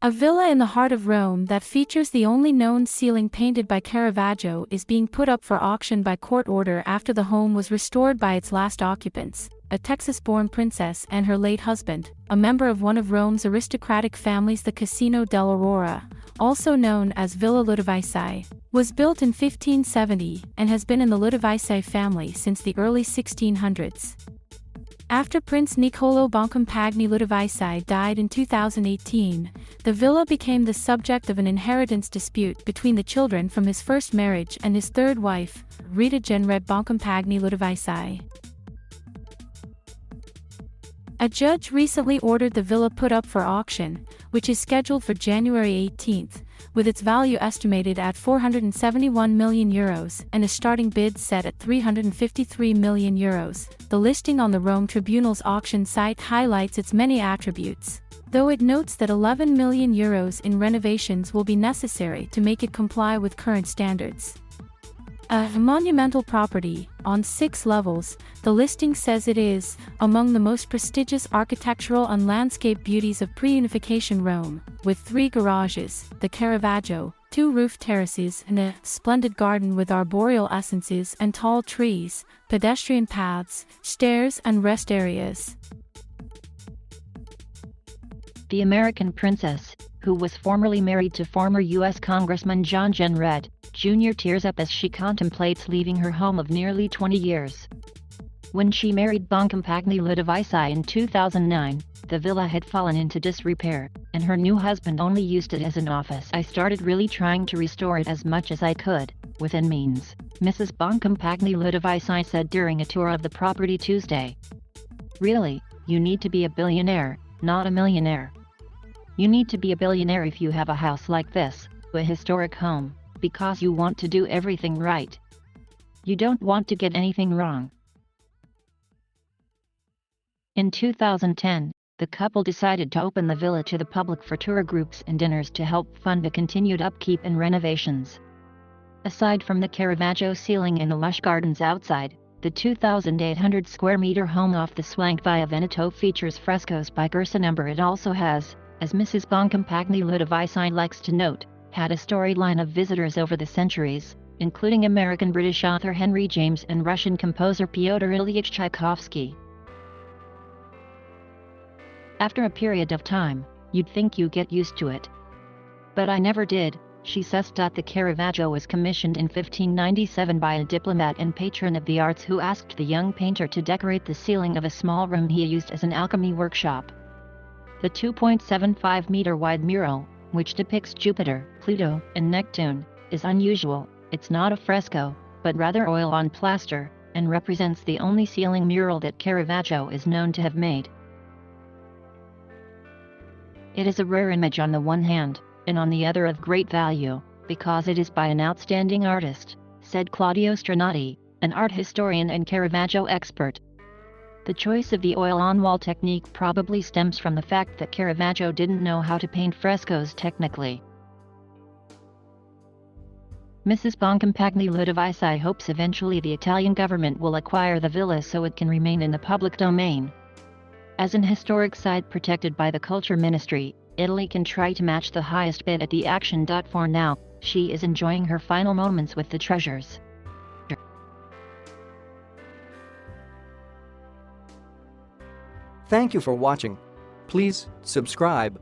A villa in the heart of Rome that features the only known ceiling painted by Caravaggio is being put up for auction by court order after the home was restored by its last occupants, a Texas-born princess and her late husband, a member of one of Rome's aristocratic families. The Casino dell'Aurora, also known as Villa Ludovisi, was built in 1570 and has been in the Ludovisi family since the early 1600s. After Prince Nicolo Boncompagni Ludovisi died in 2018, the villa became the subject of an inheritance dispute between the children from his first marriage and his third wife, Rita Genred Boncompagni Ludovisi. A judge recently ordered the villa put up for auction, which is scheduled for January 18th, with its value estimated at €471 million and a starting bid set at €353 million. The listing on the Rome Tribunal's auction site highlights its many attributes, though it notes that €11 million in renovations will be necessary to make it comply with current standards. A monumental property, on 6 levels, the listing says it is among the most prestigious architectural and landscape beauties of pre-unification Rome, with 3 garages, the Caravaggio, 2 roof terraces and a splendid garden with arboreal essences and tall trees, pedestrian paths, stairs and rest areas. The American princess, who was formerly married to former U.S. Congressman John Genred, Jr. tears up as she contemplates leaving her home of nearly 20 years. When she married Boncompagni Ludovisi in 2009, the villa had fallen into disrepair, and her new husband only used it as an office. "I started really trying to restore it as much as I could, within means," Mrs. Boncompagni Ludovisi said during a tour of the property Tuesday. "Really, you need to be a billionaire, not a millionaire. You need to be a billionaire if you have a house like this, a historic home, because you want to do everything right. You don't want to get anything wrong." In 2010, the couple decided to open the villa to the public for tour groups and dinners to help fund the continued upkeep and renovations. Aside from the Caravaggio ceiling and the lush gardens outside, the 2,800 square meter home off the swank Via Veneto features frescoes by Gerson. It also has, as Mrs. Boncompagni Ludovisi likes to note, had a storyline of visitors over the centuries, including American-British author Henry James and Russian composer Pyotr Ilyich Tchaikovsky. "After a period of time, you'd think you get used to it. But I never did," she says. The Caravaggio was commissioned in 1597 by a diplomat and patron of the arts who asked the young painter to decorate the ceiling of a small room he used as an alchemy workshop. The 2.75-meter-wide mural, which depicts Jupiter, Pluto, and Neptune, is unusual. It's not a fresco, but rather oil on plaster, and represents the only ceiling mural that Caravaggio is known to have made. "It is a rare image on the one hand, and on the other of great value, because it is by an outstanding artist," said Claudio Stranati, an art historian and Caravaggio expert. The choice of the oil-on-wall technique probably stems from the fact that Caravaggio didn't know how to paint frescoes technically. Mrs. Boncompagni Ludovisi hopes eventually the Italian government will acquire the villa so it can remain in the public domain. As an historic site protected by the Culture Ministry, Italy can try to match the highest bid at the auction. For now, she is enjoying her final moments with the treasures. Thank you for watching. Please subscribe